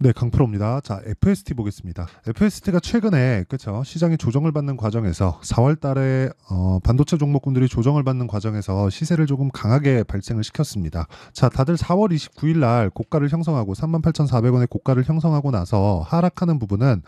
네, 강프로입니다. 자, FST 보겠습니다. FST가 최근에 그쵸 시장이 조정을 받는 과정에서 4월 달에 반도체 종목군들이 조정을 받는 과정에서 시세를 조금 강하게 발생을 시켰습니다. 자, 다들 4월 29일 날 고가를 형성하고 38,400원의 고가를 형성하고 나서 하락하는 부분은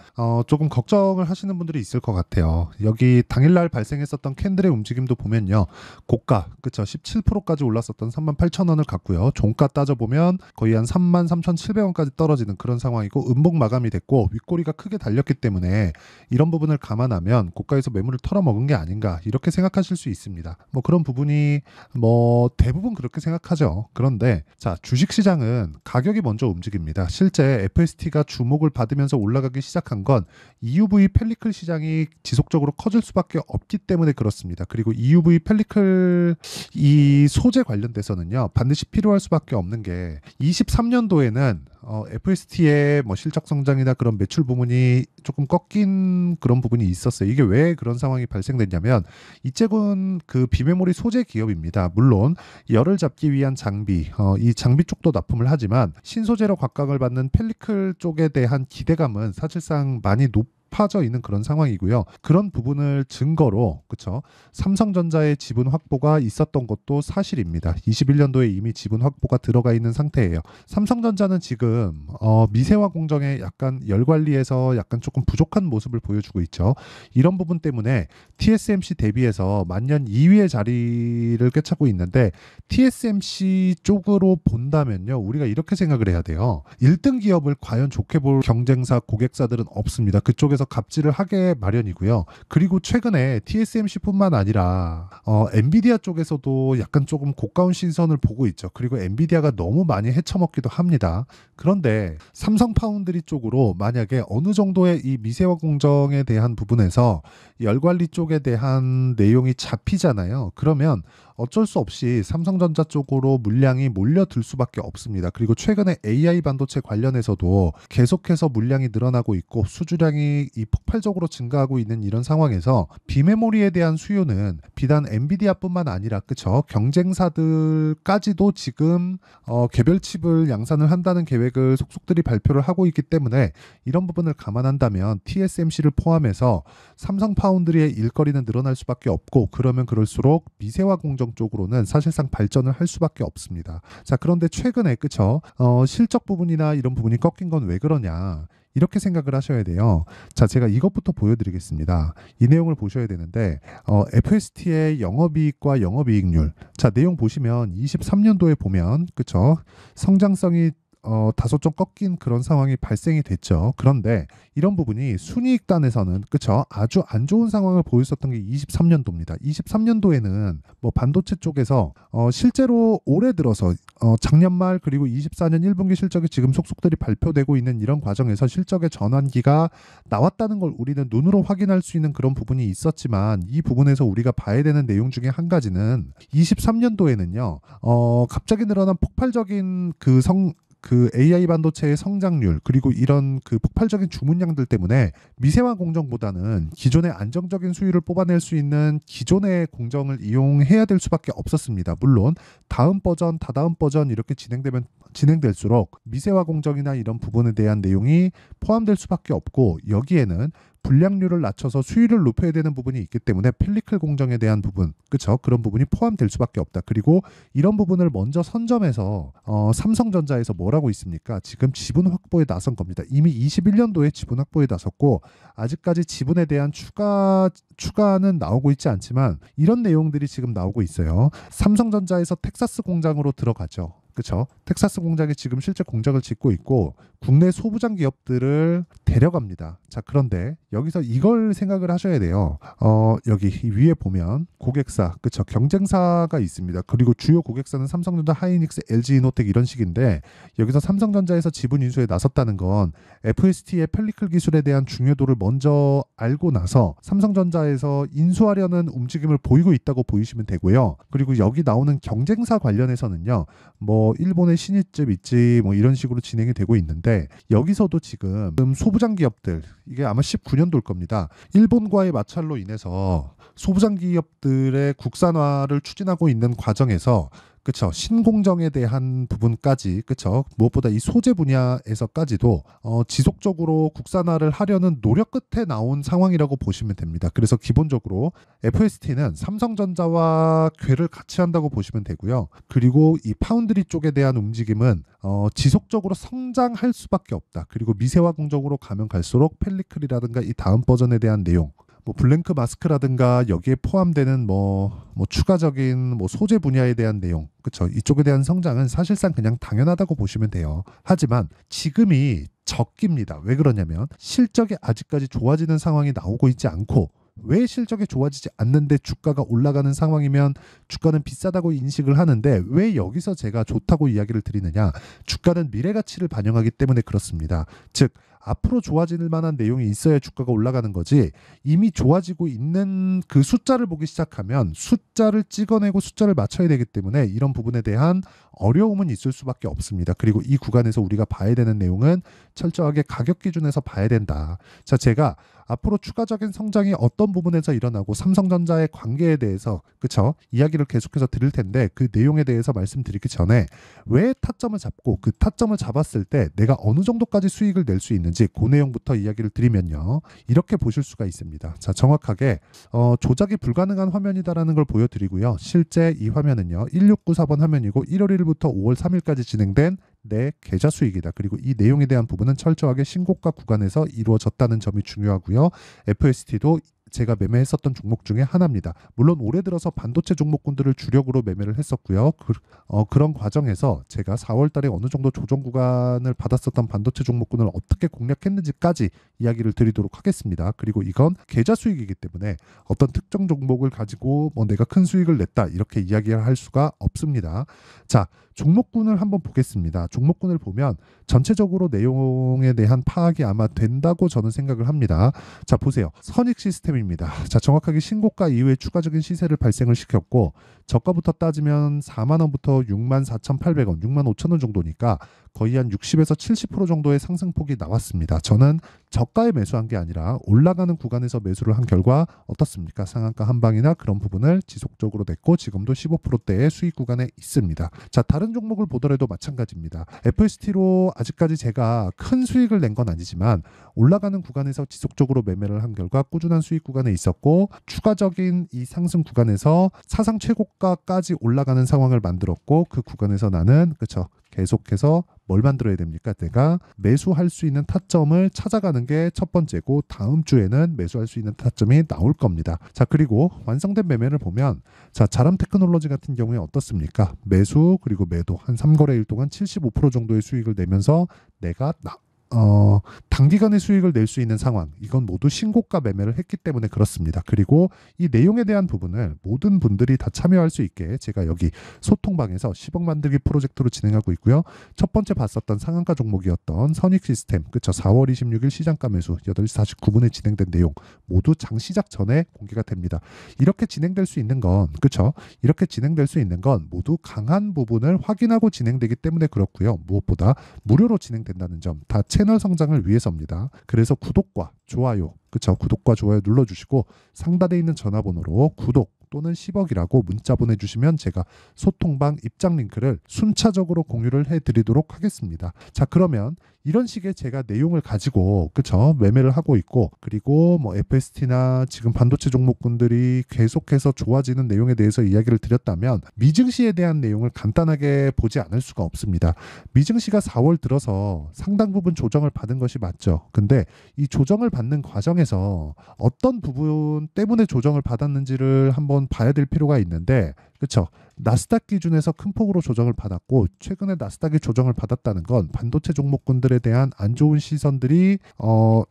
조금 걱정을 하시는 분들이 있을 것 같아요. 여기 당일날 발생했었던 캔들의 움직임도 보면요. 고가 그쵸 17%까지 올랐었던 38,000원을 갔고요. 종가 따져보면 거의 한 33,700원까지 떨어지는 그런 상황이고 음봉 마감이 됐고 윗꼬리가 크게 달렸기 때문에 이런 부분을 감안하면 고가에서 매물을 털어먹은 게 아닌가 이렇게 생각하실 수 있습니다. 뭐 그런 부분이 뭐 대부분 그렇게 생각하죠. 그런데 자, 주식시장은 가격이 먼저 움직입니다. 실제 FST가 주목을 받으면서 올라가기 시작한 건 EUV 펠리클 시장이 지속적으로 커질 수밖에 없기 때문에 그렇습니다. 그리고 EUV 펠리클 이 소재 관련돼서는요 반드시 필요할 수밖에 없는 게 23년도에는 FST의 뭐 실적 성장이나 그런 매출 부분이 조금 꺾인 그런 부분이 있었어요. 이게 왜 그런 상황이 발생됐냐면 이쪽은 그 비메모리 소재 기업입니다. 물론 열을 잡기 위한 장비, 이 장비 쪽도 납품을 하지만 신소재로 각광을 받는 펠리클 쪽에 대한 기대감은 사실상 많이 높아져 있는 그런 상황이고요. 그런 부분을 증거로 그쵸 삼성전자의 지분 확보가 있었던 것도 사실입니다. 21년도에 이미 지분 확보가 들어가 있는 상태예요. 삼성전자는 지금 미세화 공정에 약간 열 관리에서 약간 조금 부족한 모습을 보여주고 있죠. 이런 부분 때문에 TSMC 대비해서 만년 2위의 자리를 꿰차고 있는데 TSMC 쪽으로 본다면요. 우리가 이렇게 생각을 해야 돼요. 1등 기업을 과연 좋게 볼 경쟁사, 고객사들은 없습니다. 그쪽에서 갑질을 하게 마련이고요. 그리고 최근에 TSMC뿐만 아니라 엔비디아 쪽에서도 약간 조금 고가운 시선을 보고 있죠. 그리고 엔비디아가 너무 많이 헤쳐먹기도 합니다. 그런데 삼성 파운드리 쪽으로 만약에 어느 정도의 이 미세화 공정에 대한 부분에서 열관리 쪽에 대한 내용이 잡히잖아요. 그러면 어쩔 수 없이 삼성전자 쪽으로 물량이 몰려들 수밖에 없습니다. 그리고 최근에 AI 반도체 관련해서도 계속해서 물량이 늘어나고 있고 수주량이 이 폭발적으로 증가하고 있는 이런 상황에서 비메모리에 대한 수요는 비단 엔비디아뿐만 아니라 그쵸 경쟁사들까지도 지금 개별 칩을 양산을 한다는 계획을 속속들이 발표를 하고 있기 때문에 이런 부분을 감안한다면 TSMC를 포함해서 삼성 파운드리의 일거리는 늘어날 수밖에 없고 그러면 그럴수록 미세화 공정 쪽으로는 사실상 발전을 할 수밖에 없습니다. 자, 그런데 최근에 그쵸 실적 부분이나 이런 부분이 꺾인 건 왜 그러냐 이렇게 생각을 하셔야 돼요. 자, 제가 이것부터 보여드리겠습니다. 이 내용을 보셔야 되는데 FST의 영업이익과 영업이익률 자, 내용 보시면 23년도에 보면 그쵸 성장성이 다소 좀 꺾인 그런 상황이 발생이 됐죠. 그런데 이런 부분이 순이익단에서는 그쵸 아주 안 좋은 상황을 보였었던 게 23년도입니다. 23년도에는 뭐 반도체 쪽에서 실제로 올해 들어서 작년 말 그리고 24년 1분기 실적이 지금 속속들이 발표되고 있는 이런 과정에서 실적의 전환기가 나왔다는 걸 우리는 눈으로 확인할 수 있는 그런 부분이 있었지만 이 부분에서 우리가 봐야 되는 내용 중에 한 가지는 23년도에는요 갑자기 늘어난 폭발적인 그 AI 반도체의 성장률 그리고 이런 그 폭발적인 주문량들 때문에 미세화 공정보다는 기존의 안정적인 수율을 뽑아낼 수 있는 기존의 공정을 이용해야 될 수밖에 없었습니다. 물론 다음 버전, 다다음 버전 이렇게 진행될수록 미세화 공정이나 이런 부분에 대한 내용이 포함될 수밖에 없고 여기에는 불량률을 낮춰서 수율을 높여야 되는 부분이 있기 때문에 펠리클 공정에 대한 부분, 그쵸? 그런 부분이 포함될 수밖에 없다. 그리고 이런 부분을 먼저 선점해서 삼성전자에서 뭐라고 있습니까? 지금 지분 확보에 나선 겁니다. 이미 21년도에 지분 확보에 나섰고 아직까지 지분에 대한 추가는 나오고 있지 않지만 이런 내용들이 지금 나오고 있어요. 삼성전자에서 텍사스 공장으로 들어가죠. 그쵸? 텍사스 공장이 지금 실제 공장을 짓고 있고 국내 소부장 기업들을 데려갑니다. 자, 그런데 여기서 이걸 생각을 하셔야 돼요. 여기 위에 보면 고객사, 그쵸? 경쟁사가 있습니다. 그리고 주요 고객사는 삼성전자, 하이닉스, LG이노텍 이런 식인데 여기서 삼성전자에서 지분 인수에 나섰다는 건 FST의 펠리클 기술에 대한 중요도를 먼저 알고 나서 삼성전자에서 인수하려는 움직임을 보이고 있다고 보이시면 되고요. 그리고 여기 나오는 경쟁사 관련해서는요. 뭐 일본의 신입집 있지 뭐 이런 식으로 진행이 되고 있는데 여기서도 지금 소부장 기업들 이게 아마 19년도일 겁니다. 일본과의 마찰로 인해서 소부장 기업들의 국산화를 추진하고 있는 과정에서 그쵸. 신공정에 대한 부분까지, 그쵸. 무엇보다 이 소재 분야에서까지도 지속적으로 국산화를 하려는 노력 끝에 나온 상황이라고 보시면 됩니다. 그래서 기본적으로 FST는 삼성전자와 궤를 같이 한다고 보시면 되고요. 그리고 이 파운드리 쪽에 대한 움직임은 지속적으로 성장할 수밖에 없다. 그리고 미세화 공정으로 가면 갈수록 펠리클이라든가 이 다음 버전에 대한 내용, 뭐 블랭크 마스크라든가 여기에 포함되는 추가적인 소재 분야에 대한 내용, 그쵸? 이쪽에 대한 성장은 사실상 그냥 당연하다고 보시면 돼요. 하지만 지금이 적깁니다. 왜 그러냐면 실적이 아직까지 좋아지는 상황이 나오고 있지 않고, 왜 실적이 좋아지지 않는데 주가가 올라가는 상황이면 주가는 비싸다고 인식을 하는데 왜 여기서 제가 좋다고 이야기를 드리느냐? 주가는 미래 가치를 반영하기 때문에 그렇습니다. 즉 앞으로 좋아질 만한 내용이 있어야 주가가 올라가는 거지, 이미 좋아지고 있는 그 숫자를 보기 시작하면 숫자를 찍어내고 숫자를 맞춰야 되기 때문에 이런 부분에 대한 어려움은 있을 수밖에 없습니다. 그리고 이 구간에서 우리가 봐야 되는 내용은 철저하게 가격 기준에서 봐야 된다. 자, 제가 앞으로 추가적인 성장이 어떤 부분에서 일어나고 삼성전자의 관계에 대해서, 그쵸, 이야기를 계속해서 드릴 텐데 그 내용에 대해서 말씀드리기 전에 왜 타점을 잡고 그 타점을 잡았을 때 내가 어느 정도까지 수익을 낼 수 있는지 그 내용부터 이야기를 드리면요, 이렇게 보실 수가 있습니다. 자, 정확하게 조작이 불가능한 화면이다라는 걸 보여드리고요. 실제 이 화면은요 1694번 화면이고 1월 1일부터 5월 3일까지 진행된 내 계좌 수익이다. 그리고 이 내용에 대한 부분은 철저하게 신고가 구간에서 이루어졌다는 점이 중요하고요. FST도 제가 매매했었던 종목 중에 하나입니다. 물론 올해 들어서 반도체 종목군들을 주력으로 매매를 했었고요. 그런 과정에서 제가 4월 달에 어느 정도 조정 구간을 받았었던 반도체 종목군을 어떻게 공략했는지까지 이야기를 드리도록 하겠습니다. 그리고 이건 계좌 수익이기 때문에 어떤 특정 종목을 가지고 내가 큰 수익을 냈다 이렇게 이야기를 할 수가 없습니다. 자, 종목군을 한번 보겠습니다. 종목군을 보면 전체적으로 내용에 대한 파악이 아마 된다고 저는 생각을 합니다. 자, 보세요. 선익 시스템입니다. 자, 정확하게 신고가 이후에 추가적인 시세를 발생을 시켰고 저가부터 따지면 4만 원부터 6만 4,800원, 6만 5천 원 정도니까 거의 한 60에서 70% 정도의 상승폭이 나왔습니다. 저는 저가에 매수한 게 아니라 올라가는 구간에서 매수를 한 결과 어떻습니까? 상한가 한방이나 그런 부분을 지속적으로 냈고 지금도 15%대의 수익 구간에 있습니다. 자, 다른 종목을 보더라도 마찬가지입니다. FST로 아직까지 제가 큰 수익을 낸 건 아니지만 올라가는 구간에서 지속적으로 매매를 한 결과 꾸준한 수익 구간에 있었고 추가적인 이 상승 구간에서 사상 최고가까지 올라가는 상황을 만들었고 그 구간에서 나는, 그쵸, 계속해서 뭘 만들어야 됩니까? 내가 매수할 수 있는 타점을 찾아가는 게 첫 번째고 다음 주에는 매수할 수 있는 타점이 나올 겁니다. 자, 그리고 완성된 매매를 보면 자, 자람 테크놀로지 같은 경우에 어떻습니까? 매수 그리고 매도 한 3거래일 동안 75% 정도의 수익을 내면서 내가 단기간에 수익을 낼 수 있는 상황, 이건 모두 신고가 매매를 했기 때문에 그렇습니다. 그리고 이 내용에 대한 부분을 모든 분들이 다 참여할 수 있게 제가 여기 소통방에서 10억 만들기 프로젝트로 진행하고 있고요. 첫 번째 봤었던 상한가 종목이었던 선익 시스템, 그쵸, 4월 26일 시장가 매수 8시 49분에 진행된 내용 모두 장 시작 전에 공개가 됩니다. 이렇게 진행될 수 있는 건, 그쵸, 이렇게 진행될 수 있는 건 모두 강한 부분을 확인하고 진행되기 때문에 그렇고요. 무엇보다 무료로 진행된다는 점, 다 채널 성장을 위해서입니다. 그래서 구독과 좋아요, 그쵸, 구독과 좋아요 눌러주시고 상단에 있는 전화번호로 구독 또는 10억이라고 문자 보내주시면 제가 소통방 입장 링크를 순차적으로 공유를 해드리도록 하겠습니다. 자, 그러면 이런 식의 제가 내용을 가지고, 그쵸, 매매를 하고 있고 그리고 FST나 지금 반도체 종목군들이 계속해서 좋아지는 내용에 대해서 이야기를 드렸다면 미증시에 대한 내용을 간단하게 보지 않을 수가 없습니다. 미증시가 4월 들어서 상당 부분 조정을 받은 것이 맞죠. 근데 이 조정을 받는 과정에서 어떤 부분 때문에 조정을 받았는지를 한번 봐야 될 필요가 있는데, 그렇죠. 나스닥 기준에서 큰 폭으로 조정을 받았고 최근에 나스닥이 조정을 받았다는 건 반도체 종목군들에 대한 안 좋은 시선들이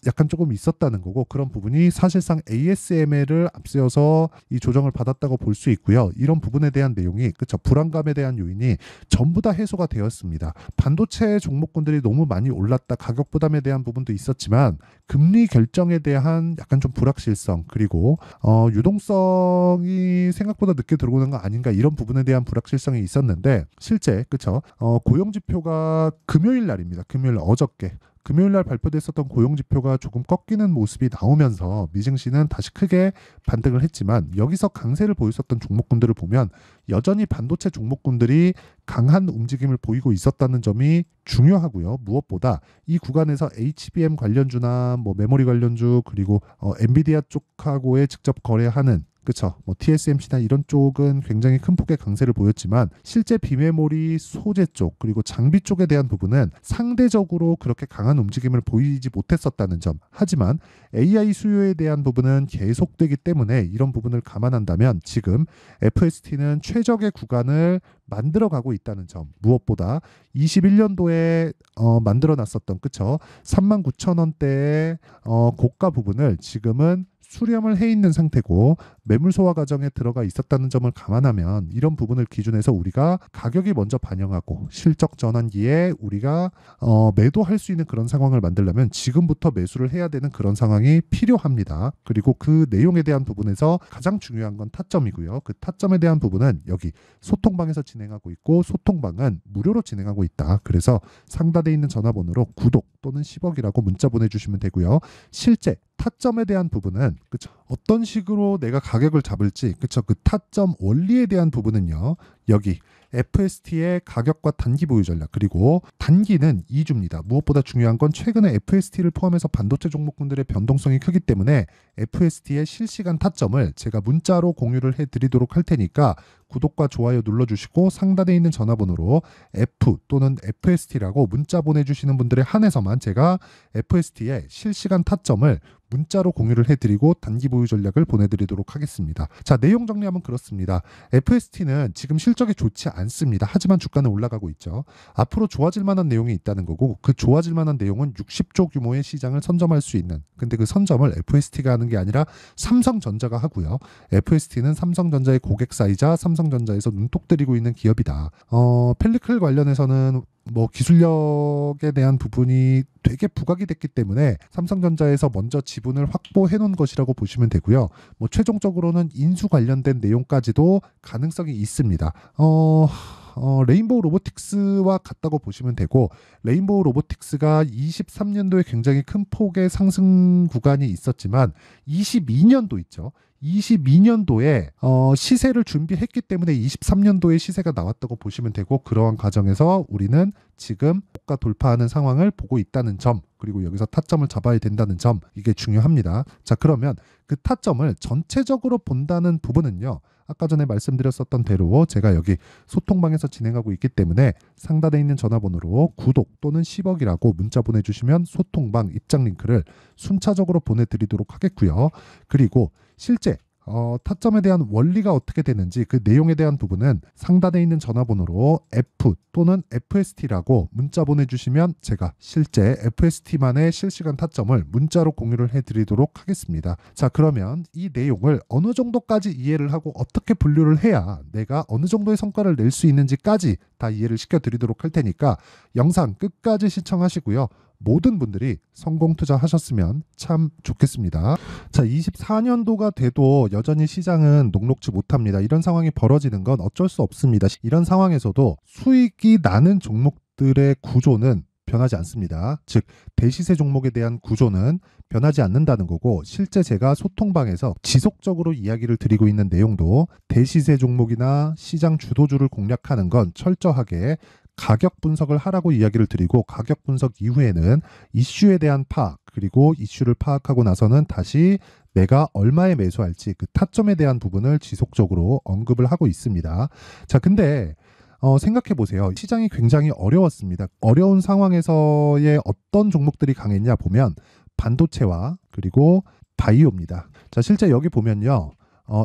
약간 조금 있었다는 거고, 그런 부분이 사실상 ASML을 앞세워서 이 조정을 받았다고 볼 수 있고요. 이런 부분에 대한 내용이, 그렇죠, 불안감에 대한 요인이 전부 다 해소가 되었습니다. 반도체 종목군들이 너무 많이 올랐다, 가격 부담에 대한 부분도 있었지만 금리 결정에 대한 약간 좀 불확실성, 그리고 유동성이 생각보다 늦게 들어오는 거 아닌가, 이런 부분 부분에 대한 불확실성이 있었는데 실제 그쵸? 고용지표가 금요일 날입니다. 금요일 어저께 금요일 날 발표됐었던 고용지표가 조금 꺾이는 모습이 나오면서 미증시는 다시 크게 반등을 했지만 여기서 강세를 보였었던 종목군들을 보면 여전히 반도체 종목군들이 강한 움직임을 보이고 있었다는 점이 중요하고요. 무엇보다 이 구간에서 HBM 관련주나 뭐 메모리 관련주 그리고 엔비디아 쪽하고의 직접 거래하는 그쵸. 뭐 TSMC나 이런 쪽은 굉장히 큰 폭의 강세를 보였지만 실제 비메모리 소재 쪽 그리고 장비 쪽에 대한 부분은 상대적으로 그렇게 강한 움직임을 보이지 못했었다는 점. 하지만 AI 수요에 대한 부분은 계속되기 때문에 이런 부분을 감안한다면 지금 FST는 최적의 구간을 만들어가고 있다는 점. 무엇보다 21년도에 만들어놨었던 그쵸. 39,000원대의 고가 부분을 지금은 수렴을 해 있는 상태고 매물 소화 과정에 들어가 있었다는 점을 감안하면 이런 부분을 기준해서 우리가 가격이 먼저 반영하고 실적 전환기에 우리가 매도할 수 있는 그런 상황을 만들려면 지금부터 매수를 해야 되는 그런 상황이 필요합니다. 그리고 그 내용에 대한 부분에서 가장 중요한 건 타점이고요. 그 타점에 대한 부분은 여기 소통방에서 진행하고 있고 소통방은 무료로 진행하고 있다. 그래서 상단에 있는 전화번호로 구독 또는 10억이라고 문자 보내주시면 되고요. 실제 타점에 대한 부분은 그쵸? 어떤 식으로 내가 가격을 잡을지 그쵸? 그 타점 원리에 대한 부분은요. 여기 FST의 가격과 단기 보유 전략 그리고 단기는 2주입니다. 무엇보다 중요한 건 최근에 FST를 포함해서 반도체 종목군들의 변동성이 크기 때문에 FST의 실시간 타점을 제가 문자로 공유를 해드리도록 할 테니까 구독과 좋아요 눌러주시고 상단에 있는 전화번호로 F 또는 FST라고 문자 보내주시는 분들에 한해서만 제가 FST의 실시간 타점을 문자로 공유를 해드리고 단기 보유 전략을 보내드리도록 하겠습니다. 자, 내용 정리하면 그렇습니다. FST는 지금 실적이 좋지 않습니다. 하지만 주가는 올라가고 있죠. 앞으로 좋아질 만한 내용이 있다는 거고 그 좋아질 만한 내용은 60조 규모의 시장을 선점할 수 있는 근데 그 선점을 FST가 하는 게 아니라 삼성전자가 하고요. FST는 삼성전자의 고객사이자 삼성전자에서 눈독 들이고 있는 기업이다. 펠리클 관련해서는 뭐 기술력에 대한 부분이 되게 부각이 됐기 때문에 삼성전자에서 먼저 지분을 확보해 놓은 것이라고 보시면 되고요. 뭐 최종적으로는 인수 관련된 내용까지도 가능성이 있습니다. 레인보우 로보틱스와 같다고 보시면 되고 레인보우 로보틱스가 23년도에 굉장히 큰 폭의 상승 구간이 있었지만 22년도 있죠. 22년도에 시세를 준비했기 때문에 23년도에 시세가 나왔다고 보시면 되고 그러한 과정에서 우리는 지금 고가 돌파하는 상황을 보고 있다는 점 그리고 여기서 타점을 잡아야 된다는 점 이게 중요합니다. 자 그러면 그 타점을 전체적으로 본다는 부분은요. 아까 전에 말씀드렸었던 대로 제가 여기 소통방에서 진행하고 있기 때문에 상단에 있는 전화번호로 구독 또는 10억이라고 문자 보내주시면 소통방 입장 링크를 순차적으로 보내드리도록 하겠고요. 그리고 실제 타점에 대한 원리가 어떻게 되는지 그 내용에 대한 부분은 상단에 있는 전화번호로 F 또는 FST라고 문자 보내주시면 제가 실제 FST만의 실시간 타점을 문자로 공유를 해드리도록 하겠습니다. 자 그러면 이 내용을 어느 정도까지 이해를 하고 어떻게 분류를 해야 내가 어느 정도의 성과를 낼 수 있는지까지 다 이해를 시켜드리도록 할 테니까 영상 끝까지 시청하시고요. 모든 분들이 성공 투자하셨으면 참 좋겠습니다. 자, 24년도가 돼도 여전히 시장은 녹록지 못합니다. 이런 상황이 벌어지는 건 어쩔 수 없습니다. 이런 상황에서도 수익이 나는 종목들의 구조는 변하지 않습니다. 즉 대시세 종목에 대한 구조는 변하지 않는다는 거고 실제 제가 소통방에서 지속적으로 이야기를 드리고 있는 내용도 대시세 종목이나 시장 주도주를 공략하는 건 철저하게 가격 분석을 하라고 이야기를 드리고 가격 분석 이후에는 이슈에 대한 파악 그리고 이슈를 파악하고 나서는 다시 내가 얼마에 매수할지 그 타점에 대한 부분을 지속적으로 언급을 하고 있습니다. 자 근데 생각해 보세요. 시장이 굉장히 어려웠습니다. 어려운 상황에서의 어떤 종목들이 강했냐 보면 반도체와 그리고 바이오입니다. 자 실제 여기 보면요.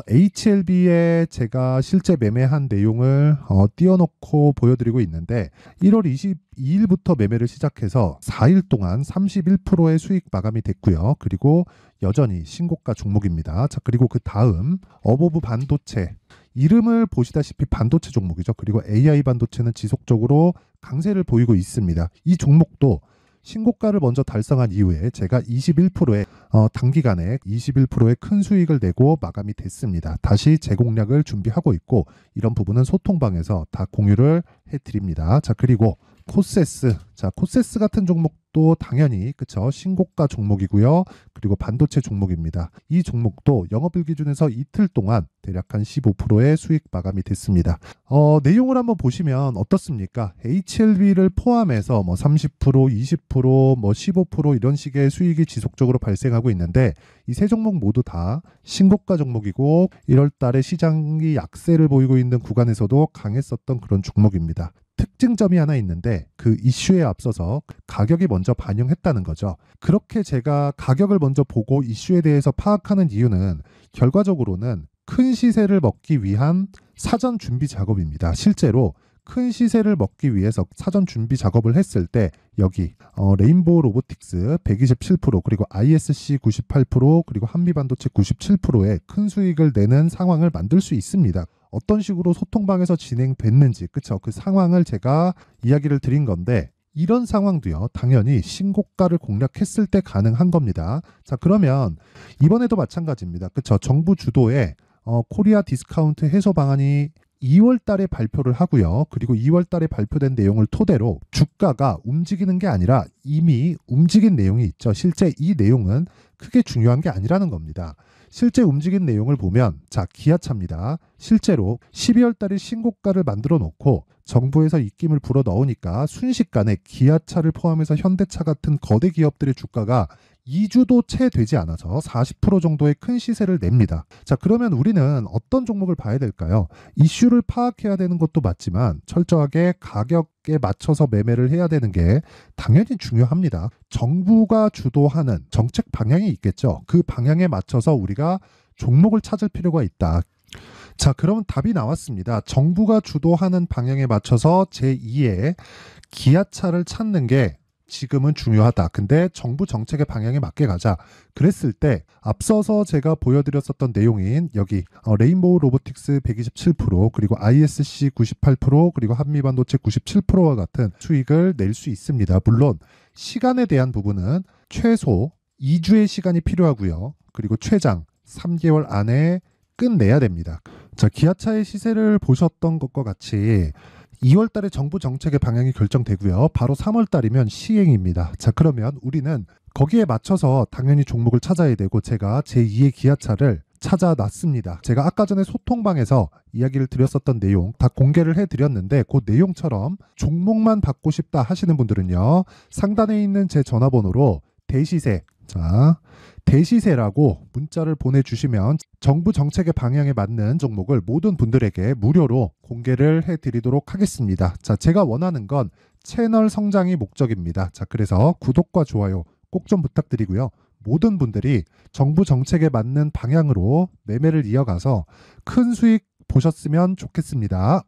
HLB에 제가 실제 매매한 내용을 띄워놓고 보여드리고 있는데 1월 22일부터 매매를 시작해서 4일 동안 31%의 수익 마감이 됐고요. 그리고 여전히 신고가 종목입니다. 자 그리고 그 다음 어보브 반도체 이름을 보시다시피 반도체 종목이죠. 그리고 AI 반도체는 지속적으로 강세를 보이고 있습니다. 이 종목도 신고가를 먼저 달성한 이후에 제가 21%의 단기간에 21%의 큰 수익을 내고 마감이 됐습니다. 다시 재공략을 준비하고 있고 이런 부분은 소통방에서 다 공유를 해드립니다. 자, 그리고 코세스. 자, 코세스 같은 종목도 당연히 그쵸, 신고가 종목이고요. 그리고 반도체 종목입니다. 이 종목도 영업일 기준에서 이틀 동안 대략 한 15%의 수익 마감이 됐습니다. 내용을 한번 보시면 어떻습니까? HLB를 포함해서 뭐 30%, 20%, 뭐 15% 이런 식의 수익이 지속적으로 발생하고 있는데 이 세 종목 모두 다 신고가 종목이고 1월 달에 시장이 약세를 보이고 있는 구간에서도 강했었던 그런 종목입니다. 특징점이 하나 있는데 그 이슈에 앞서서 가격이 먼저 반영했다는 거죠. 그렇게 제가 가격을 먼저 보고 이슈에 대해서 파악하는 이유는 결과적으로는 큰 시세를 먹기 위한 사전 준비 작업입니다. 실제로 큰 시세를 먹기 위해서 사전 준비 작업을 했을 때 여기 레인보우 로보틱스 127% 그리고 ISC 98% 그리고 한미반도체 97%의 큰 수익을 내는 상황을 만들 수 있습니다. 어떤 식으로 소통방에서 진행됐는지 그쵸? 그 상황을 제가 이야기를 드린 건데 이런 상황도요 당연히 신고가를 공략했을 때 가능한 겁니다. 자, 그러면 이번에도 마찬가지입니다. 그쵸? 정부 주도의 코리아 디스카운트 해소 방안이 2월 달에 발표를 하고요. 그리고 2월 달에 발표된 내용을 토대로 주가가 움직이는 게 아니라 이미 움직인 내용이 있죠. 실제 이 내용은 크게 중요한 게 아니라는 겁니다. 실제 움직인 내용을 보면 자, 기아차입니다. 실제로 12월 달에 신고가를 만들어 놓고 정부에서 입김을 불어 넣으니까 순식간에 기아차를 포함해서 현대차 같은 거대 기업들의 주가가 2주도 채 되지 않아서 40% 정도의 큰 시세를 냅니다. 자, 그러면 우리는 어떤 종목을 봐야 될까요? 이슈를 파악해야 되는 것도 맞지만 철저하게 가격에 맞춰서 매매를 해야 되는 게 당연히 중요합니다. 정부가 주도하는 정책 방향이 있겠죠. 그 방향에 맞춰서 우리가 종목을 찾을 필요가 있다. 자, 그러면 답이 나왔습니다. 정부가 주도하는 방향에 맞춰서 제2의 기아차를 찾는 게 지금은 중요하다. 근데 정부 정책의 방향에 맞게 가자. 그랬을 때 앞서서 제가 보여드렸었던 내용인 여기 레인보우 로보틱스 127% 그리고 ISC 98% 그리고 한미반도체 97%와 같은 수익을 낼 수 있습니다. 물론 시간에 대한 부분은 최소 2주의 시간이 필요하고요. 그리고 최장 3개월 안에 끝내야 됩니다. 자, 기아차의 시세를 보셨던 것과 같이 2월 달에 정부 정책의 방향이 결정되고요. 바로 3월 달이면 시행입니다. 자, 그러면 우리는 거기에 맞춰서 당연히 종목을 찾아야 되고 제가 제2의 기아차를 찾아놨습니다. 제가 아까 전에 소통방에서 이야기를 드렸었던 내용 다 공개를 해드렸는데 그 내용처럼 종목만 받고 싶다 하시는 분들은요. 상단에 있는 제 전화번호로 대시세, 자, 대시세라고 문자를 보내주시면 정부 정책의 방향에 맞는 종목을 모든 분들에게 무료로 공개를 해드리도록 하겠습니다. 자, 제가 원하는 건 채널 성장이 목적입니다. 자, 그래서 구독과 좋아요 꼭 좀 부탁드리고요. 모든 분들이 정부 정책에 맞는 방향으로 매매를 이어가서 큰 수익 보셨으면 좋겠습니다.